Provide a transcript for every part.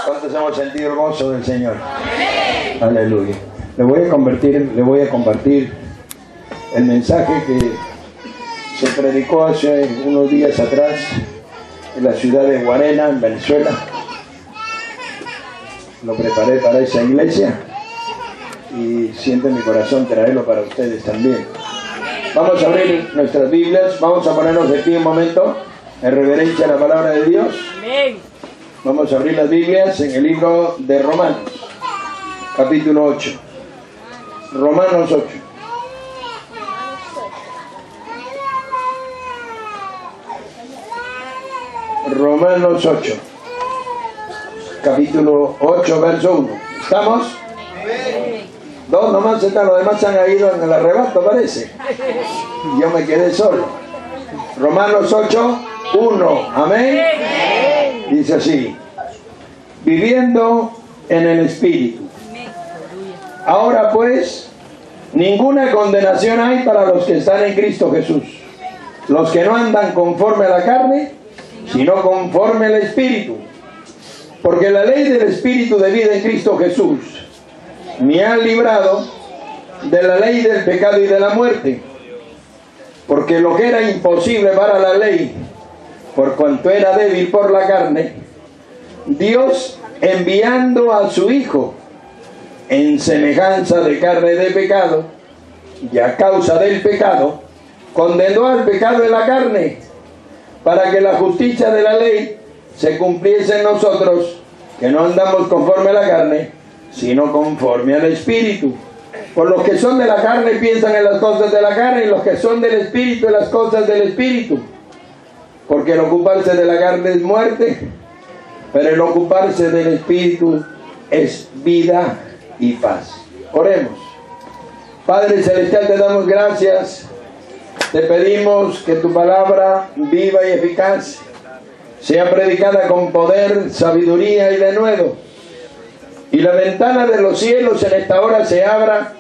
¿Cuántos hemos sentido el gozo del Señor? Aleluya. Le voy a compartir el mensaje que se predicó hace unos días atrás en la ciudad de Guarena, en Venezuela. Lo preparé para esa iglesia y siento en mi corazón traerlo para ustedes también. Vamos a abrir nuestras Biblias, vamos a ponernos de pie un momento en reverencia a la palabra de Dios. Vamos a abrir las Biblias en el libro de Romanos, capítulo 8. Romanos 8. Romanos 8, capítulo 8, verso 1. ¿Estamos? Dos nomás están, los demás se han ido en el arrebato, parece. Yo me quedé solo. Romanos 8, 1. Amén. Dice así: viviendo en el Espíritu. Ahora pues, ninguna condenación hay para los que están en Cristo Jesús, los que no andan conforme a la carne, sino conforme al Espíritu. Porque la ley del Espíritu de vida en Cristo Jesús me ha librado de la ley del pecado y de la muerte. Porque lo que era imposible para la ley, por cuanto era débil por la carne, Dios, enviando a su Hijo en semejanza de carne de pecado, y a causa del pecado, condenó al pecado en la carne, para que la justicia de la ley se cumpliese en nosotros, que no andamos conforme a la carne, sino conforme al Espíritu. Por los que son de la carne piensan en las cosas de la carne, y los que son del Espíritu en las cosas del Espíritu. Porque el ocuparse de la carne es muerte, pero el ocuparse del Espíritu es vida y paz. Oremos. Padre Celestial, te damos gracias. Te pedimos que tu palabra viva y eficaz sea predicada con poder, sabiduría y denuedo. Y la ventana de los cielos en esta hora se abra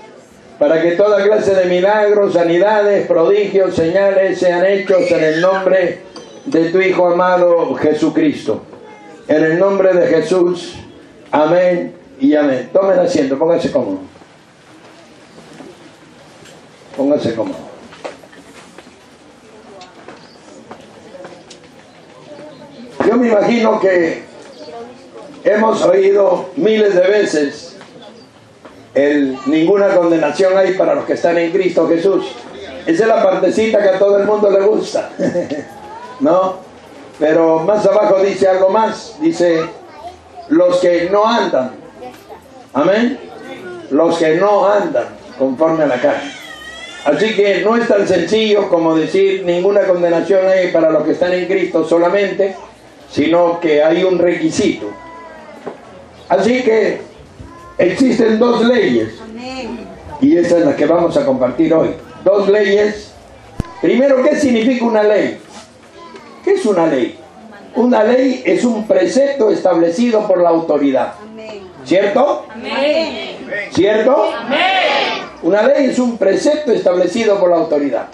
para que toda clase de milagros, sanidades, prodigios, señales sean hechos en el nombre de tu Hijo amado Jesucristo. En el nombre de Jesús. Amén y amén. Tomen asiento, pónganse cómodo. Pónganse cómodo. Yo me imagino que hemos oído miles de veces ninguna condenación hay para los que están en Cristo Jesús. Esa es la partecita que a todo el mundo le gusta, ¿no? Pero más abajo dice algo más. Dice, los que no andan. Amén. Los que no andan conforme a la carne. Así que no es tan sencillo como decir ninguna condenación hay para los que están en Cristo solamente, sino que hay un requisito. Así que existen dos leyes, y esa es la que vamos a compartir hoy. Dos leyes. Primero, ¿qué significa una ley? ¿Qué es una ley? Una ley es un precepto establecido por la autoridad. ¿Cierto? ¿Cierto? Una ley es un precepto establecido por la autoridad.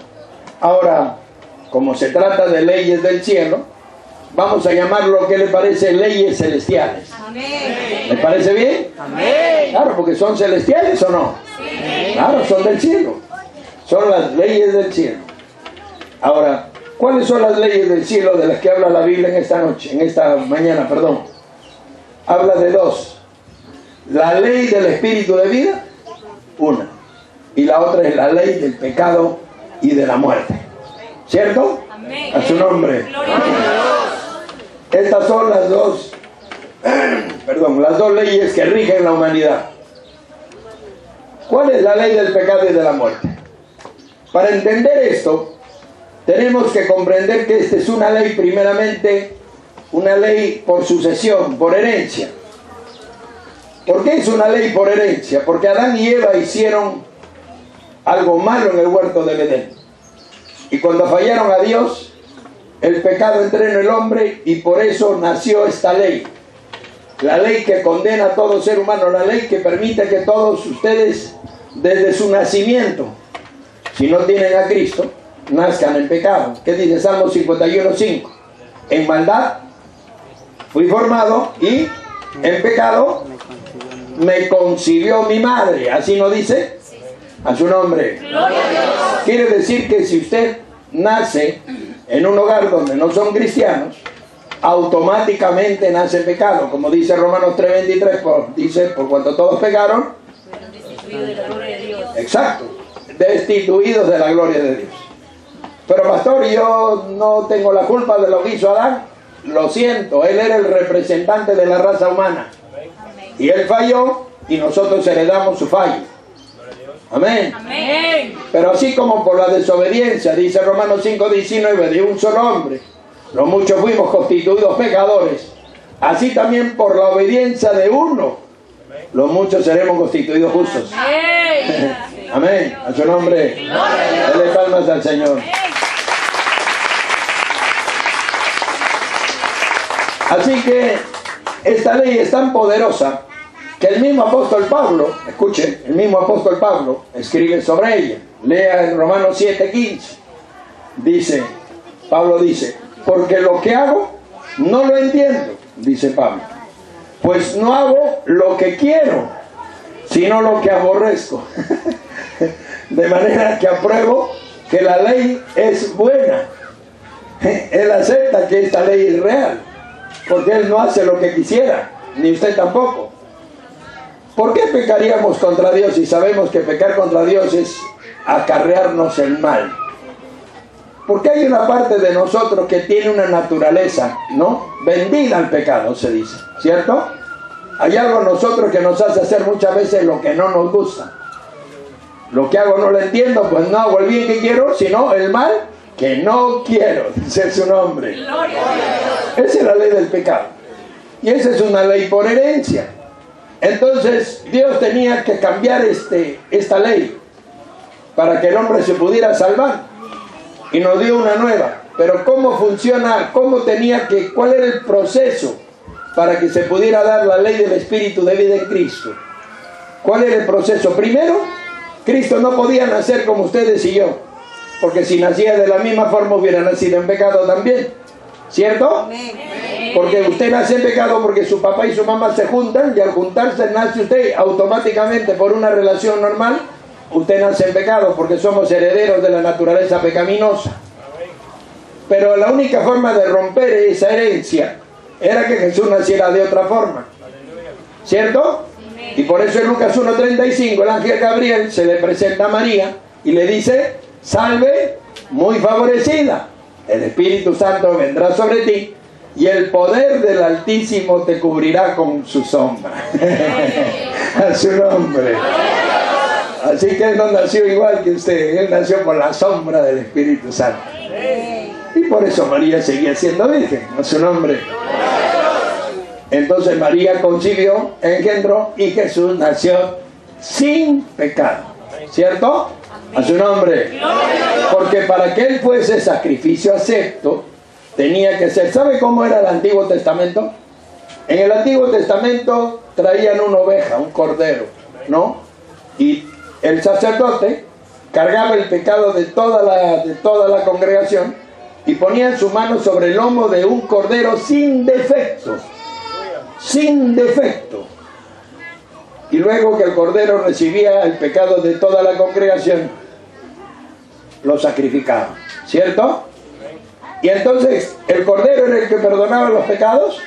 Ahora, como se trata de leyes del cielo, vamos a llamarlo, ¿qué le parece? Leyes celestiales. ¿Le parece bien? Claro, porque son celestiales, ¿o no? Claro, son del cielo. Son las leyes del cielo. Ahora, ¿cuáles son las leyes del cielo de las que habla la Biblia en esta mañana, perdón? Habla de dos. La ley del Espíritu de vida, una. Y la otra es la ley del pecado y de la muerte. ¿Cierto? A su nombre. Estas son las dos leyes que rigen la humanidad. ¿Cuál es la ley del pecado y de la muerte? Para entender esto, tenemos que comprender que esta es una ley, primeramente, una ley por sucesión, por herencia. ¿Por qué es una ley por herencia? Porque Adán y Eva hicieron algo malo en el huerto del Edén. Y cuando fallaron a Dios, el pecado entró en el hombre y por eso nació esta ley. La ley que condena a todo ser humano, la ley que permite que todos ustedes, desde su nacimiento, si no tienen a Cristo, nazcan en pecado. ¿Qué dice Salmo 51:5? En maldad fui formado y en pecado me concibió mi madre. ¿Así no dice? A su nombre. Quiere decir que si usted nace en un hogar donde no son cristianos, automáticamente nace en pecado. Como dice Romanos 3:23, dice, por cuanto todos pecaron, exacto, destituidos de la gloria de Dios. Pero pastor, yo no tengo la culpa de lo que hizo Adán. Lo siento, él era el representante de la raza humana. Y él falló y nosotros heredamos su fallo. Amén. Amén. Pero así como por la desobediencia, dice Romanos 5:19, de un solo hombre, los muchos fuimos constituidos pecadores, así también por la obediencia de uno, los muchos seremos constituidos justos. Amén. Amén. A su nombre. Dale palmas al Señor. Así que esta ley es tan poderosa que el mismo apóstol Pablo, escuche, el mismo apóstol Pablo escribe sobre ella. Lea en Romanos 7:15. Dice, Pablo dice, porque lo que hago no lo entiendo, dice Pablo, pues no hago lo que quiero, sino lo que aborrezco. De manera que apruebo que la ley es buena. Él acepta que esta ley es real, porque él no hace lo que quisiera, ni usted tampoco. ¿Por qué pecaríamos contra Dios si sabemos que pecar contra Dios es acarrearnos el mal? Porque hay una parte de nosotros que tiene una naturaleza, ¿no?, vendida al pecado, se dice, ¿cierto? Hay algo en nosotros que nos hace hacer muchas veces lo que no nos gusta. Lo que hago no lo entiendo, pues no hago el bien que quiero, sino el mal que no quiero, dice su nombre. Esa es la ley del pecado. Y esa es una ley por herencia. Entonces Dios tenía que cambiar esta ley para que el hombre se pudiera salvar, y nos dio una nueva. Pero ¿cómo funciona? ¿Cuál era el proceso para que se pudiera dar la ley del Espíritu de vida en Cristo? ¿Cuál era el proceso? Primero, Cristo no podía nacer como ustedes y yo, porque si nacía de la misma forma hubiera nacido en pecado también, ¿cierto? Porque usted nace en pecado porque su papá y su mamá se juntan, y al juntarse nace usted automáticamente por una relación normal. Usted nace en pecado porque somos herederos de la naturaleza pecaminosa. Pero la única forma de romper esa herencia era que Jesús naciera de otra forma, ¿cierto? Y por eso en Lucas 1:35 el ángel Gabriel se le presenta a María y le dice: salve, muy favorecida, el Espíritu Santo vendrá sobre ti y el poder del Altísimo te cubrirá con su sombra. A su nombre. Así que él no nació igual que usted, él nació por la sombra del Espíritu Santo. Y por eso María seguía siendo virgen, a su nombre. Entonces María concibió, engendró, y Jesús nació sin pecado, ¿cierto? A su nombre. Porque para que él fuese sacrificio acepto, tenía que ser. ¿Sabe cómo era el Antiguo Testamento? En el Antiguo Testamento traían una oveja, un cordero, ¿no? Y el sacerdote cargaba el pecado de toda la congregación y ponía su mano sobre el lomo de un cordero sin defecto. Sin defecto. Y luego que el cordero recibía el pecado de toda la congregación, lo sacrificaba, ¿cierto? Y entonces, ¿el cordero era el que perdonaba los pecados?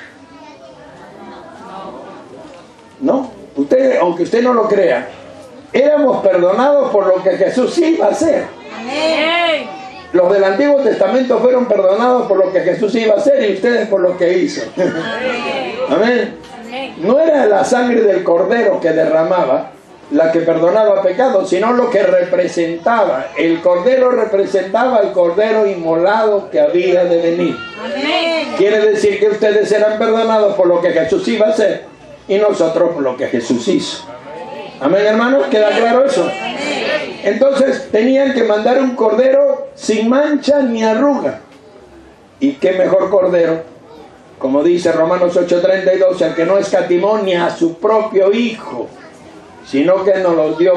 No. Usted, aunque usted no lo crea, éramos perdonados por lo que Jesús iba a hacer. Amén. Los del Antiguo Testamento fueron perdonados por lo que Jesús iba a hacer, y ustedes por lo que hizo. Amén. No era la sangre del cordero que derramaba la que perdonaba pecados, sino lo que representaba. El cordero representaba al cordero inmolado que había de venir. Amén. Quiere decir que ustedes eran perdonados por lo que Jesús iba a hacer y nosotros por lo que Jesús hizo. Amén, hermanos, ¿queda claro eso? Entonces tenían que mandar un cordero sin mancha ni arruga. ¿Y qué mejor cordero? Como dice Romanos 8:32, el que no escatimó ni a su propio Hijo, sino que nos lo dio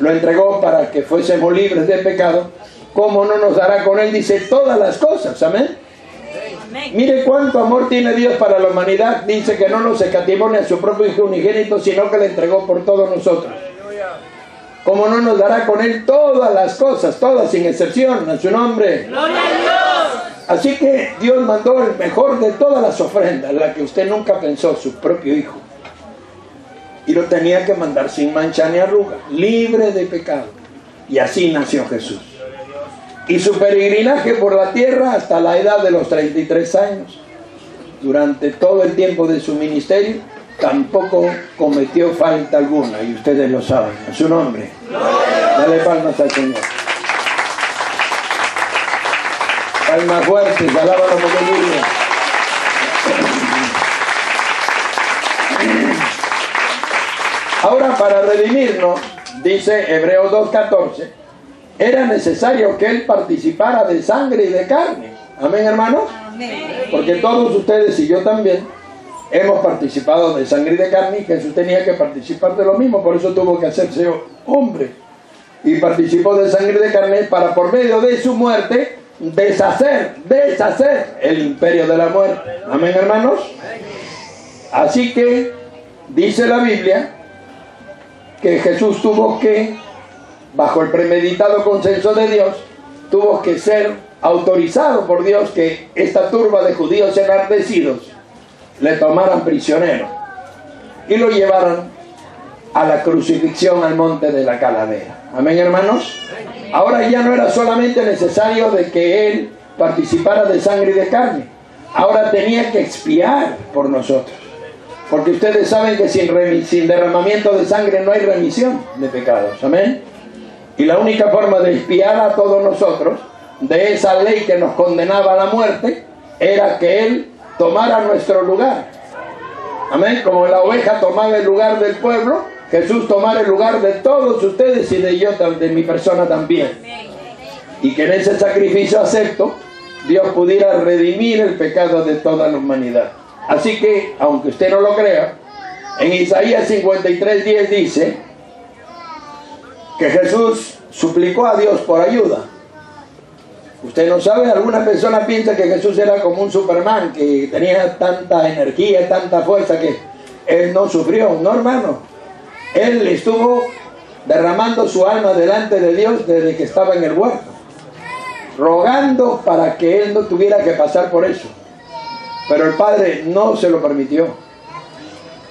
lo entregó para que fuésemos libres de pecado, ¿cómo no nos dará con él? Dice, todas las cosas. Amén. Mire cuánto amor tiene Dios para la humanidad. Dice que no nos escatimó ni a su propio Hijo unigénito, sino que le entregó por todos nosotros. ¿Cómo no nos dará con Él todas las cosas, todas sin excepción, a su nombre? ¡Gloria a Dios! Así que Dios mandó el mejor de todas las ofrendas, la que usted nunca pensó, su propio Hijo. Y lo tenía que mandar sin mancha ni arruga, libre de pecado. Y así nació Jesús. Y su peregrinaje por la tierra hasta la edad de los 33 años, durante todo el tiempo de su ministerio, tampoco cometió falta alguna, y ustedes lo saben. A su nombre. Dale palmas al Señor. Palmas fuertes, alábalo porque vive. Ahora, para redimirnos, dice Hebreos 2:14, era necesario que Él participara de sangre y de carne. Amén, hermanos. Porque todos ustedes y yo también hemos participado de sangre y de carne, y Jesús tenía que participar de lo mismo, por eso tuvo que hacerse hombre. Y participó de sangre y de carne para, por medio de su muerte, deshacer el imperio de la muerte. Amén, hermanos. Así que dice la Biblia que Jesús tuvo que, bajo el premeditado consenso de Dios, tuvo que ser autorizado por Dios que esta turba de judíos enardecidos le tomaran prisionero y lo llevaran a la crucifixión al monte de la calavera. Amén, hermanos. Ahora ya no era solamente necesario de que Él participara de sangre y de carne, ahora tenía que expiar por nosotros, porque ustedes saben que sin derramamiento de sangre no hay remisión de pecados. Amén. Y la única forma de expiar a todos nosotros de esa ley que nos condenaba a la muerte era que Él tomara nuestro lugar. Amén. Como la oveja tomaba el lugar del pueblo, Jesús tomara el lugar de todos ustedes y de mi persona también. Y que en ese sacrificio acepto Dios pudiera redimir el pecado de toda la humanidad. Así que, aunque usted no lo crea, en Isaías 53:10 dice que Jesús suplicó a Dios por ayuda. Usted no sabe, alguna persona piensa que Jesús era como un Superman, que tenía tanta energía, tanta fuerza, que Él no sufrió. No, hermano. Él estuvo derramando su alma delante de Dios desde que estaba en el huerto, rogando para que Él no tuviera que pasar por eso. Pero el Padre no se lo permitió.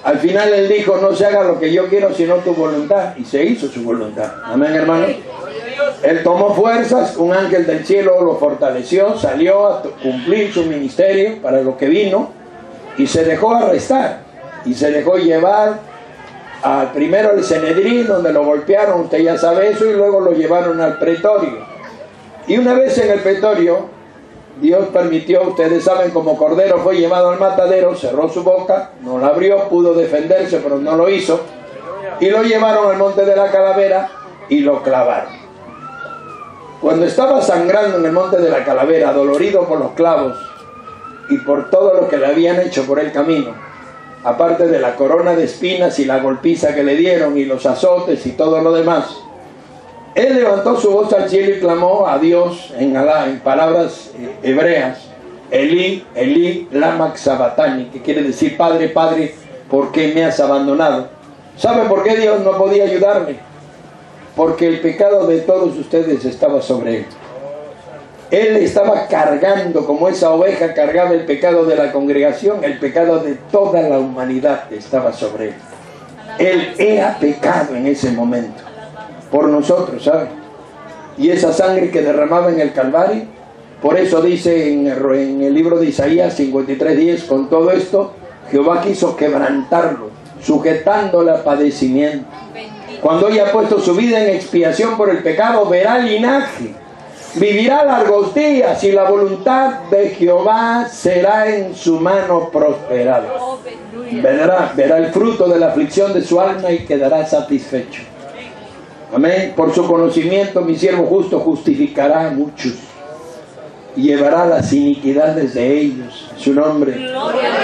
Al final Él dijo, no se haga lo que yo quiero, sino tu voluntad. Y se hizo su voluntad. Amén, hermano. Él tomó fuerzas, un ángel del cielo lo fortaleció, salió a cumplir su ministerio para lo que vino, y se dejó arrestar, y se dejó llevar primero al Sanedrín, donde lo golpearon, usted ya sabe eso, y luego lo llevaron al pretorio. Y una vez en el pretorio, Dios permitió, ustedes saben, como cordero fue llevado al matadero, cerró su boca, no la abrió, pudo defenderse, pero no lo hizo, y lo llevaron al monte de la calavera y lo clavaron. Cuando estaba sangrando en el monte de la calavera, dolorido por los clavos y por todo lo que le habían hecho por el camino, aparte de la corona de espinas y la golpiza que le dieron y los azotes y todo lo demás, Él levantó su voz al cielo y clamó a Dios en palabras hebreas, Elí, Elí, lama sabachthani, que quiere decir, Padre, Padre, ¿por qué me has abandonado? ¿Sabe por qué Dios no podía ayudarle? Porque el pecado de todos ustedes estaba sobre Él. Él estaba cargando, como esa oveja cargaba el pecado de la congregación, el pecado de toda la humanidad estaba sobre Él. Él era pecado en ese momento, por nosotros, ¿sabe? Y esa sangre que derramaba en el Calvario, por eso dice en el libro de Isaías 53:10, con todo esto, Jehová quiso quebrantarlo, sujetándole a padecimiento. Cuando haya puesto su vida en expiación por el pecado, verá linaje, vivirá largos días, y la voluntad de Jehová será en su mano prosperada. Verá el fruto de la aflicción de su alma y quedará satisfecho. Amén. Por su conocimiento mi siervo justo justificará a muchos y llevará las iniquidades de ellos. Su nombre.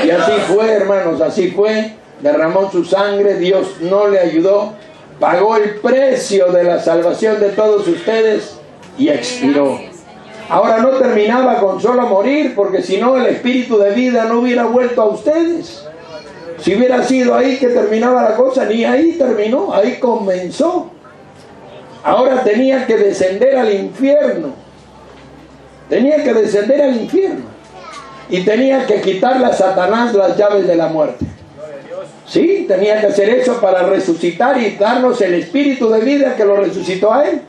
Y así fue, hermanos, así fue. Derramó su sangre, Dios no le ayudó, pagó el precio de la salvación de todos ustedes y expiró. Ahora no terminaba con solo morir, porque si no el espíritu de vida no hubiera vuelto a ustedes. Si hubiera sido ahí que terminaba la cosa, ni ahí terminó, ahí comenzó. Ahora tenía que descender al infierno. Tenía que descender al infierno. Y tenía que quitarle a Satanás las llaves de la muerte. Sí, tenía que hacer eso para resucitar y darnos el espíritu de vida que lo resucitó a él.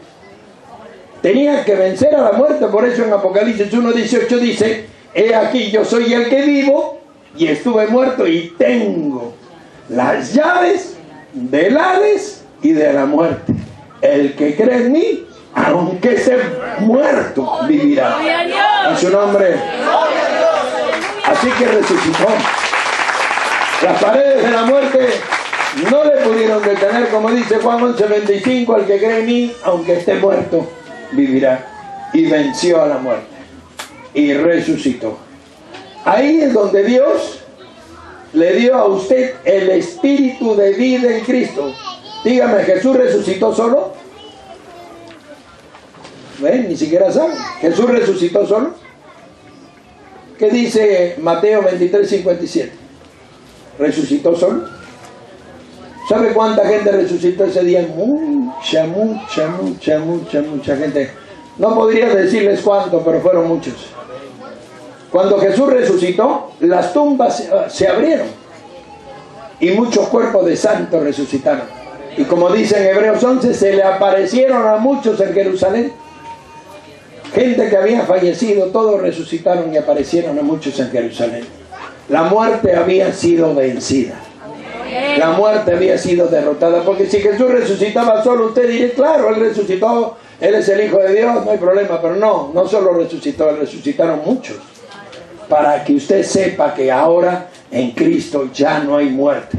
Tenía que vencer a la muerte. Por eso en Apocalipsis 1:18 dice: he aquí, yo soy el que vivo y estuve muerto y tengo las llaves del Hades y de la muerte. El que cree en mí, aunque esté muerto, vivirá. A su nombre. Así que resucitó. Las paredes de la muerte no le pudieron detener, como dice Juan 11:25, el que cree en mí, aunque esté muerto, vivirá. Y venció a la muerte y resucitó. Ahí es donde Dios le dio a usted el espíritu de vida en Cristo. Dígame, ¿Jesús resucitó solo? ¿Ven? Ni siquiera saben. ¿Jesús resucitó solo? ¿Qué dice Mateo 23:57? ¿Resucitó solo? ¿Sabe cuánta gente resucitó ese día? Mucha gente. No podría decirles cuánto, pero fueron muchos. Cuando Jesús resucitó, las tumbas se abrieron y muchos cuerpos de santos resucitaron. Y como dice en Hebreos 11, se le aparecieron a muchos en Jerusalén. Gente que había fallecido, todos resucitaron y aparecieron a muchos en Jerusalén. La muerte había sido vencida. La muerte había sido derrotada. Porque si Jesús resucitaba solo, usted diría, claro, Él resucitó, Él es el Hijo de Dios, no hay problema. Pero no, no solo resucitó, Él resucitaron muchos. Para que usted sepa que ahora en Cristo ya no hay muerte,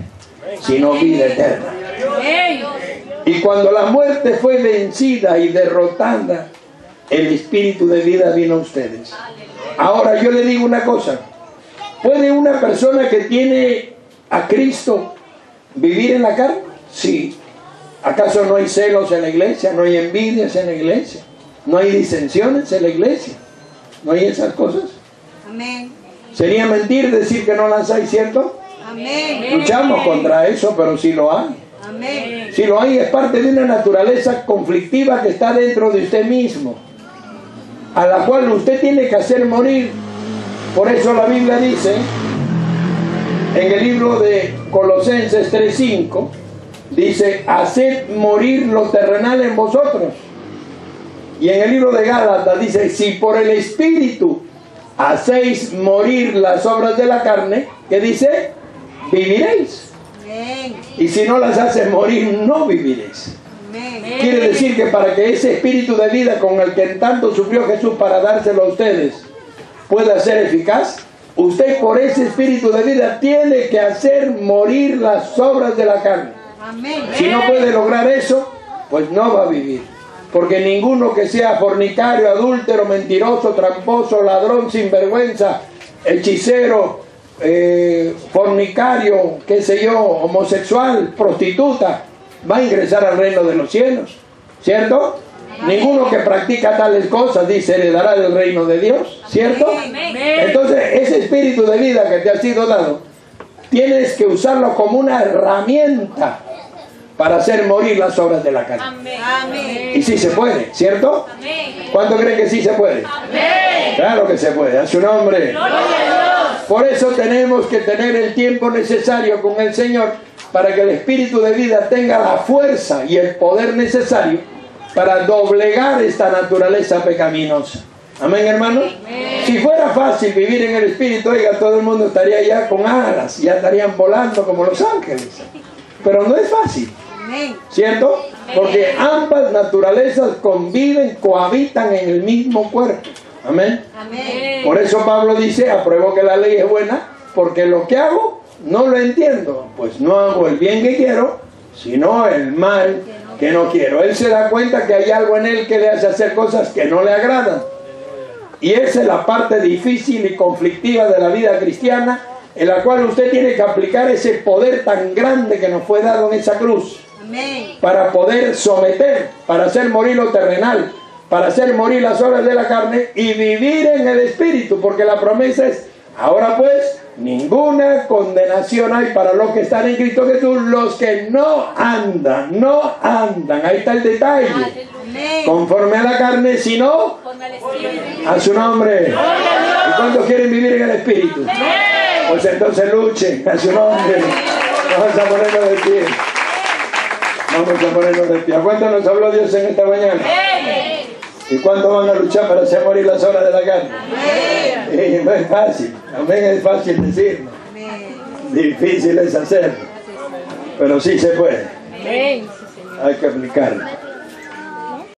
sino vida eterna. Y cuando la muerte fue vencida y derrotada, el espíritu de vida vino a ustedes. Ahora yo le digo una cosa: ¿puede una persona que tiene a Cristo vivir en la carne? Sí. ¿Acaso no hay celos en la iglesia? ¿No hay envidias en la iglesia? ¿No hay disensiones en la iglesia? ¿No hay esas cosas? Amén. Sería mentir decir que no las hay, ¿cierto? Amén. Luchamos contra eso, pero sí lo hay. Amén. Si lo hay, es parte de una naturaleza conflictiva que está dentro de usted mismo, a la cual usted tiene que hacer morir. Por eso la Biblia dice en el libro de Colosenses 3:5, dice: haced morir lo terrenal en vosotros. Y en el libro de Gálatas dice: si por el Espíritu hacéis morir las obras de la carne, ¿qué dice? Viviréis. Amén. Y si no las haces morir, no viviréis. Amén. Quiere decir que para que ese espíritu de vida con el que tanto sufrió Jesús para dárselo a ustedes pueda ser eficaz, usted por ese espíritu de vida tiene que hacer morir las obras de la carne. Amén. Si no puede lograr eso, pues no va a vivir. Porque ninguno que sea fornicario, adúltero, mentiroso, tramposo, ladrón, sinvergüenza, hechicero, fornicario, qué sé yo, homosexual, prostituta, va a ingresar al reino de los cielos, ¿cierto? Ninguno que practica tales cosas, dice, heredará el reino de Dios, ¿cierto? Entonces ese espíritu de vida que te ha sido dado, tienes que usarlo como una herramienta para hacer morir las obras de la carne. Amén. Y sí se puede, ¿cierto? ¿Cuánto creen que sí se puede? Claro que se puede, a su nombre. Por eso tenemos que tener el tiempo necesario con el Señor, para que el espíritu de vida tenga la fuerza y el poder necesario para doblegar esta naturaleza pecaminosa. Amén, hermano. Si fuera fácil vivir en el espíritu, oiga, todo el mundo estaría ya con alas, ya estarían volando como los ángeles. Pero no es fácil, ¿cierto? Porque ambas naturalezas conviven, cohabitan en el mismo cuerpo. Amén. Por eso Pablo dice: apruebo que la ley es buena, porque lo que hago no lo entiendo, pues no hago el bien que quiero, sino el mal que no quiero. Él se da cuenta que hay algo en él que le hace hacer cosas que no le agradan. Y esa es la parte difícil y conflictiva de la vida cristiana, en la cual usted tiene que aplicar ese poder tan grande que nos fue dado en esa cruz, para poder someter, para hacer morir lo terrenal, para hacer morir las obras de la carne y vivir en el Espíritu, porque la promesa es: ahora pues, ninguna condenación hay para los que están en Cristo Jesús, los que no andan, ahí está el detalle, conforme a la carne, sino a su nombre. ¿Y cuántos quieren vivir en el Espíritu? Pues entonces luchen a su nombre. Vamos a ponernos de pie. Vamos a ponernos de pie. ¿A cuánto nos habló Dios en esta mañana? ¿Y cuánto van a luchar para hacer morir las obras de la carne? No es fácil. Amén, es fácil decirlo. Difícil es hacerlo. Pero sí se puede. Hay que aplicarlo.